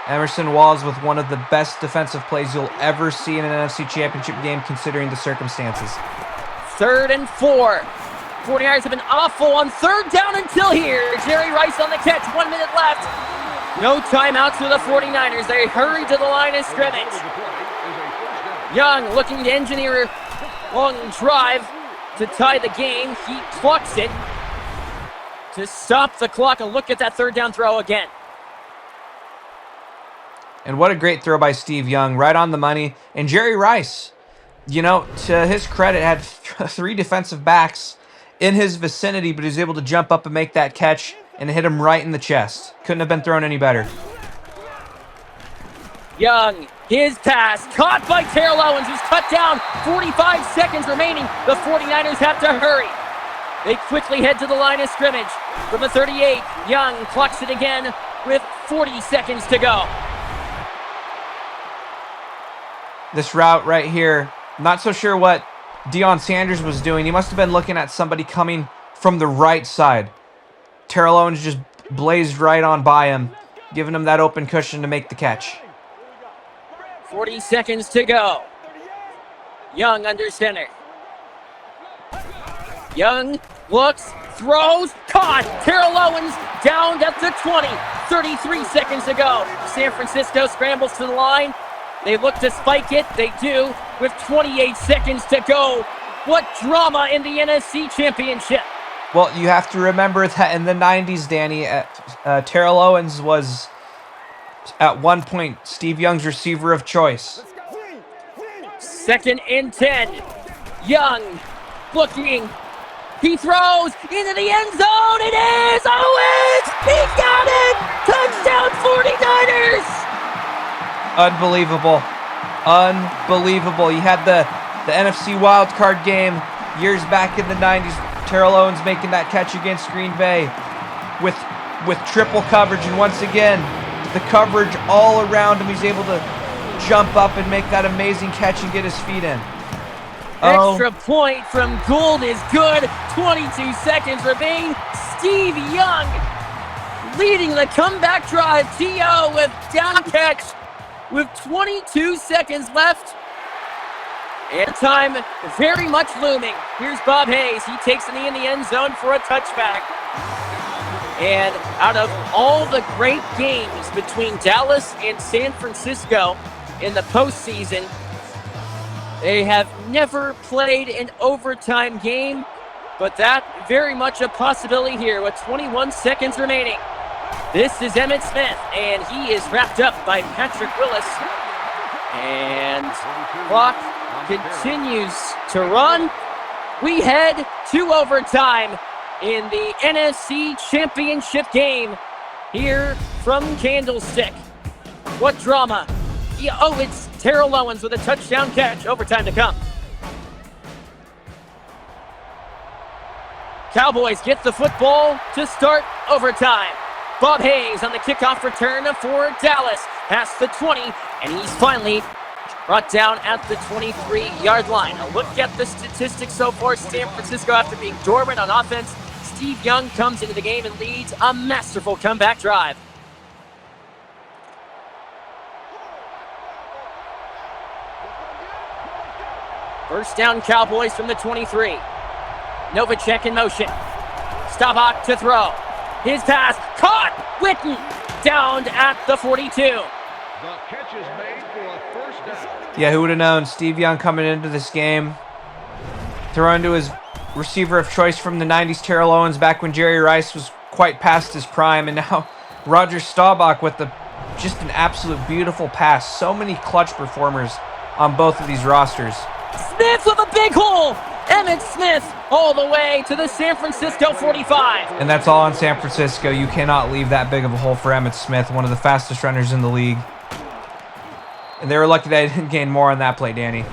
Emerson Walls with one of the best defensive plays you'll ever see in an NFC Championship game, considering the circumstances. 3rd and 4. 49ers have been awful on 3rd down until here. Jerry Rice on the catch. 1 minute left. No timeouts for the 49ers. They hurry to the line of scrimmage. Young looking to engineer a long drive to tie the game. He clocks it to stop the clock. And look at that 3rd down throw again. And what a great throw by Steve Young, right on the money. And Jerry Rice, to his credit, had 3 defensive backs in his vicinity, but he was able to jump up and make that catch and hit him right in the chest. Couldn't have been thrown any better. Young, his pass, caught by Terrell Owens, who's cut down. 45 seconds remaining. The 49ers have to hurry. They quickly head to the line of scrimmage. From the 38, Young clocks it again with 40 seconds to go. This route right here, not so sure what Deion Sanders was doing. He must have been looking at somebody coming from the right side. Terrell Owens just blazed right on by him, giving him that open cushion to make the catch. 40 seconds to go. Young under center. Young looks, throws, caught. Terrell Owens down at the 20. 33 seconds to go. San Francisco scrambles to the line. They look to spike it. They do with 28 seconds to go. What drama in the NFC Championship. Well, you have to remember that in the 90s, Danny, Terrell Owens was at one point Steve Young's receiver of choice. 2nd and 10. Young looking. He throws into the end zone. It is Owens. He got it. Touchdown 49ers. Unbelievable. Unbelievable. You had the NFC wildcard game years back in the 90s. Terrell Owens making that catch against Green Bay with triple coverage. And once again, the coverage all around him. He's able to jump up and make that amazing catch and get his feet in. Extra point from Gould is good. 22 seconds remain. Steve Young leading the comeback drive. T.O. with down catch with 22 seconds left. And time very much looming. Here's Bob Hayes. He takes a knee in the end zone for a touchback. And out of all the great games between Dallas and San Francisco in the postseason, they have never played an overtime game, but that very much a possibility here with 21 seconds remaining. This is Emmitt Smith, and he is wrapped up by Patrick Willis. And clock continues to run. We head to overtime in the NFC Championship game here from Candlestick. What drama. It's Terrell Owens with a touchdown catch. Overtime to come. Cowboys get the football to start overtime. Bob Hayes on the kickoff return for Dallas. Past the 20, and he's finally brought down at the 23-yard line. A look at the statistics so far. San Francisco, after being dormant on offense, Steve Young comes into the game and leads a masterful comeback drive. First down, Cowboys from the 23. Novacek in motion. Staubach to throw. His pass caught. Witten downed at the 42. The catch is made for a first down. Yeah, who would have known? Steve Young coming into this game, throwing to his receiver of choice from the 90s, Terrell Owens, back when Jerry Rice was quite past his prime, and now Roger Staubach with just an absolute beautiful pass. So many clutch performers on both of these rosters. Smith with a big hole. Emmitt Smith all the way to the San Francisco 45. And that's all on San Francisco. You cannot leave that big of a hole for Emmitt Smith, one of the fastest runners in the league. And they were lucky they didn't gain more on that play, Danny.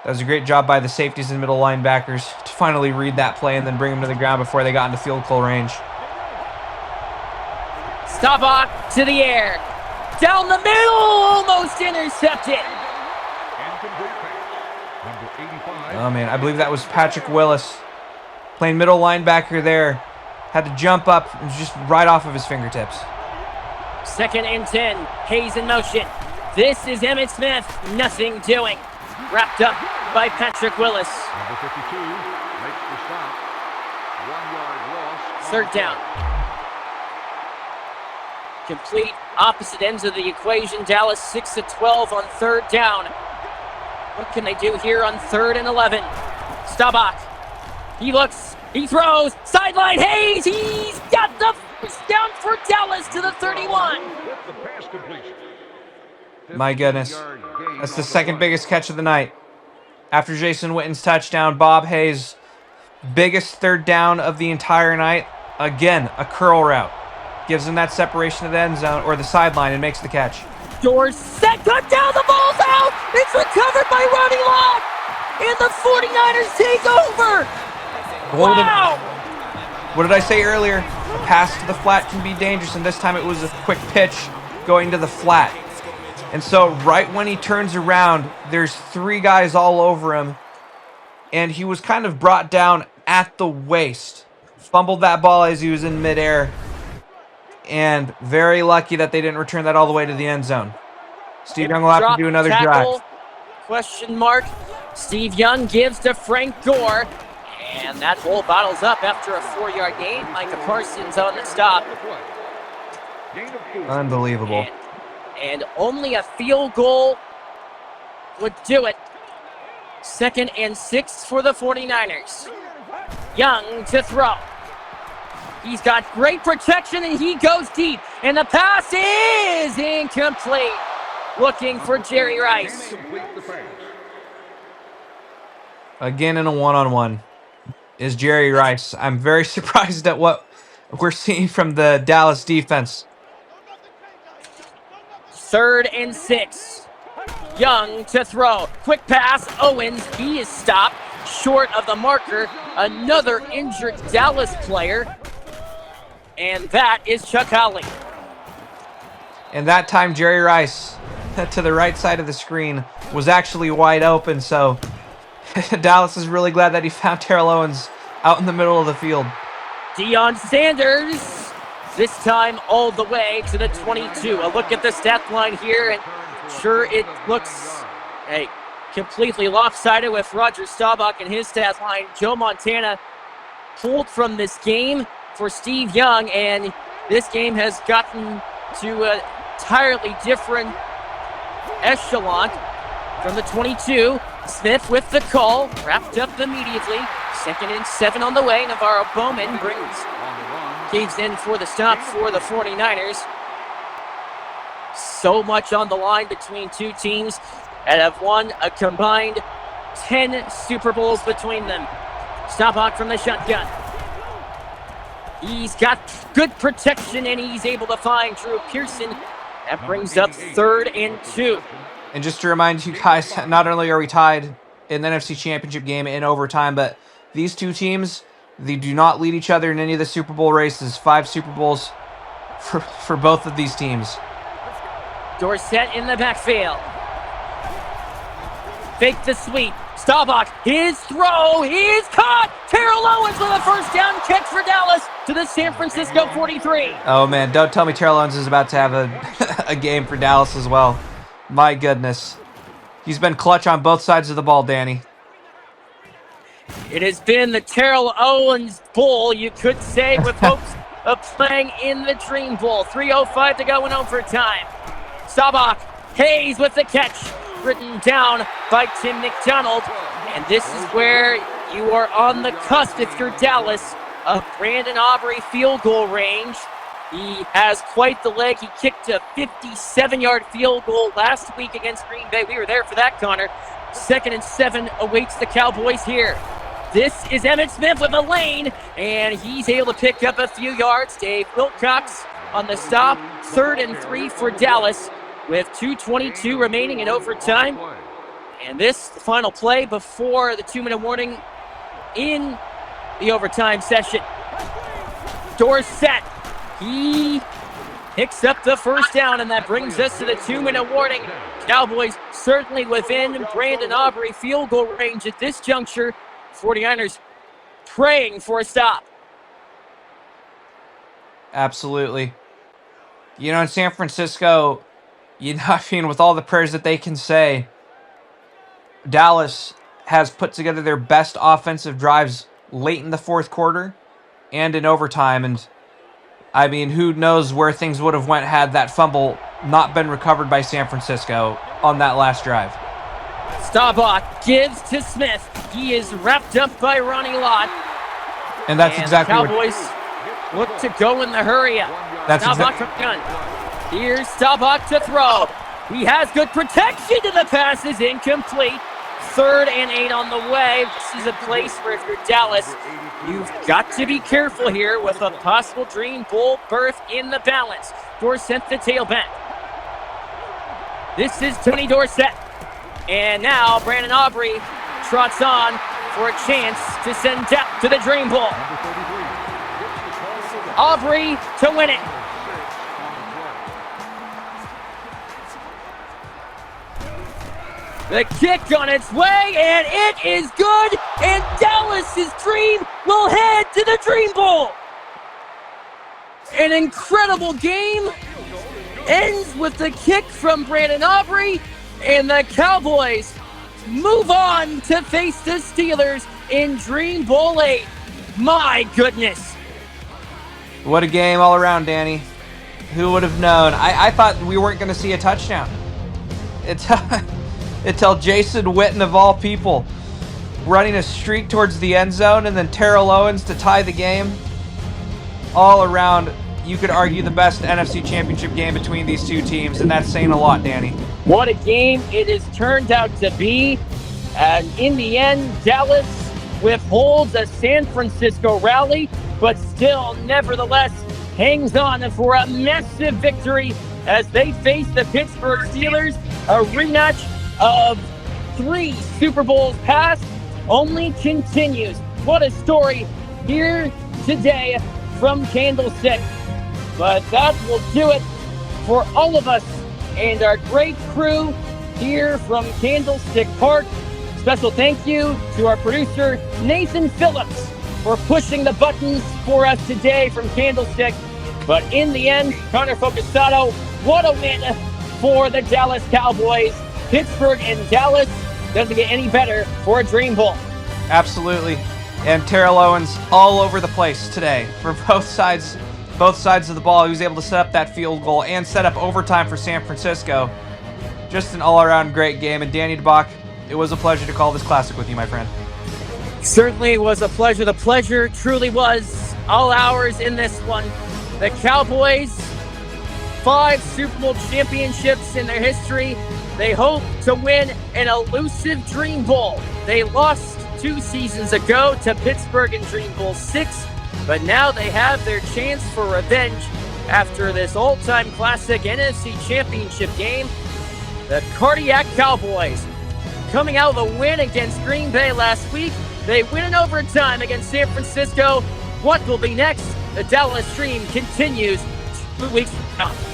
That was a great job by the safeties and middle linebackers to finally read that play and then bring them to the ground before they got into field goal range. Staubach to the air. Down the middle, almost intercepted. Incomplete pass. Number 85. Oh, man, I believe that was Patrick Willis playing middle linebacker there. Had to jump up and just right off of his fingertips. 2nd and 10. Hayes in motion. This is Emmitt Smith. Nothing doing. Wrapped up by Patrick Willis. Number 52 makes the stop. 1 yard loss. 3rd down. Complete opposite ends of the equation. Dallas 6 of 12 on 3rd down. What can they do here on 3rd and 11? Staubach. He looks. He throws. Sideline Hayes. He's got the first down for Dallas to the 31. With the pass completion. My goodness. 50-yard gain That's the on second run. biggest catch of the night. After Jason Witten's touchdown, Bob Hayes' biggest 3rd down of the entire night. Again, a curl route. Gives him that separation of the end zone or the sideline and makes the catch. Doors set. Cut down. The ball's out. It's recovered by Ronnie Lott. And the 49ers take over. Wow. What did I say earlier? A pass to the flat can be dangerous, and this time it was a quick pitch going to the flat. And so right when he turns around, there's 3 guys all over him, and he was kind of brought down at the waist. Fumbled that ball as he was in midair, and very lucky that they didn't return that all the way to the end zone. Steve Young will have to do another drive. Question mark. Steve Young gives to Frank Gore, and that hole bottles up after a 4-yard gain. Micah Parsons on the stop. Gain of 4. Unbelievable. And only a field goal would do it. 2nd and 6 for the 49ers. Young to throw. He's got great protection, and he goes deep. And the pass is incomplete. Looking for Jerry Rice. Complete the pass. Again in a one-on-one is Jerry Rice. I'm very surprised at what we're seeing from the Dallas defense. 3rd and 6. Young to throw. Quick pass. Owens. He is stopped short of the marker. Another injured Dallas player. And that is Chuck Howley. And that time Jerry Rice to the right side of the screen was actually wide open. So Dallas is really glad that he found Terrell Owens out in the middle of the field. Deion Sanders. This time all the way to the 22. A look at the stat line here, and sure it looks completely lopsided with Roger Staubach and his stat line. Joe Montana pulled from this game for Steve Young, and this game has gotten to an entirely different echelon. From the 22, Smith with the call, wrapped up immediately. 2nd and 7 on the way. Navarro Bowman caves in for the stop for the 49ers. So much on the line between two teams that have won a combined 10 Super Bowls between them. Staubach from the shotgun. He's got good protection, and he's able to find Drew Pearson. That brings up 3rd and 2. And just to remind you guys, not only are we tied in the NFC Championship game in overtime, but these two teams They do not lead each other in any of the Super Bowl races. 5 Super Bowls for both of these teams. Dorsett in the backfield. Fake the sweep. Staubach, his throw, he's caught! Terrell Owens with a first down catch for Dallas to the San Francisco 43. Oh man, don't tell me Terrell Owens is about to have a game for Dallas as well. My goodness. He's been clutch on both sides of the ball, Danny. It has been the Terrell Owens Bowl, you could say, with hopes of playing in the Dream Bowl. 3:05 to go in overtime. Staubach, Hayes with the catch, written down by Tim McDonald. And this is where you are on the cusp, if you're Dallas, of Brandon Aubrey field goal range. He has quite the leg. He kicked a 57-yard field goal last week against Green Bay. We were there for that, Connor. 2nd and 7 awaits the Cowboys here. This is Emmitt Smith with a lane, and he's able to pick up a few yards. Dave Wilcox on the stop. 3rd and 3 for Dallas with 2:22 remaining in overtime. And this, the final play before the 2-minute warning in the overtime session. Dorsett, he picks up the first down, and that brings us to the 2-minute warning. Cowboys certainly within Brandon Aubrey field goal range at this juncture. 49ers praying for a stop. Absolutely. You know, in San Francisco, you know, I mean, with all the prayers that they can say, Dallas has put together their best offensive drives late in the fourth quarter and in overtime. And, I mean, who knows where things would have went had that fumble not been recovered by San Francisco on that last drive. Staubach gives to Smith. He is wrapped up by Ronnie Lott. And that's exactly what Cowboys look to go in the hurry up. Staubach from gun. Here's Staubach to throw. He has good protection, and the pass is incomplete. 3rd and 8 on the way. This is a place where, if you're Dallas, you've got to be careful here with a possible Dream Bowl berth in the balance. Dorsett the tailback. This is Tony Dorsett. And now Brandon Aubrey trots on for a chance to send depth to the Dream Bowl. Aubrey to win it. The kick on its way, and it is good, and Dallas's dream will head to the Dream Bowl. An incredible game ends with the kick from Brandon Aubrey, and the Cowboys move on to face the Steelers in Dream Bowl 8. My goodness. What a game all around, Danny. Who would have known? I thought we weren't going to see a touchdown. Until Jason Witten, of all people, running a streak towards the end zone, and then Terrell Owens to tie the game. All around, you could argue the best NFC Championship game between these two teams, and that's saying a lot, Danny. What a game it has turned out to be. And in the end, Dallas withholds a San Francisco rally, but still, nevertheless, hangs on for a massive victory as they face the Pittsburgh Steelers. A rematch of 3 Super Bowls past only continues. What a story here today from Candlestick. But that will do it for all of us and our great crew here from Candlestick Park. Special thank you to our producer, Nathan Phillips, for pushing the buttons for us today from Candlestick. But in the end, Connor Focasano, what a win for the Dallas Cowboys. Pittsburgh and Dallas doesn't get any better for a Dream Bowl. Absolutely. And Terrell Owens all over the place today for both sides of the ball. He was able to set up that field goal and set up overtime for San Francisco. Just an all-around great game. And Danny DeBock, it was a pleasure to call this classic with you, my friend. Certainly was a pleasure. The pleasure truly was all ours in this one. The Cowboys, 5 Super Bowl championships in their history. They hope to win an elusive Dream Bowl. They lost 2 seasons ago to Pittsburgh in Dream Bowl 6, but now they have their chance for revenge after this all-time classic NFC Championship game. The Cardiac Cowboys coming out with a win against Green Bay last week. They win in overtime against San Francisco. What will be next? The Dallas Stream continues 2 weeks from now.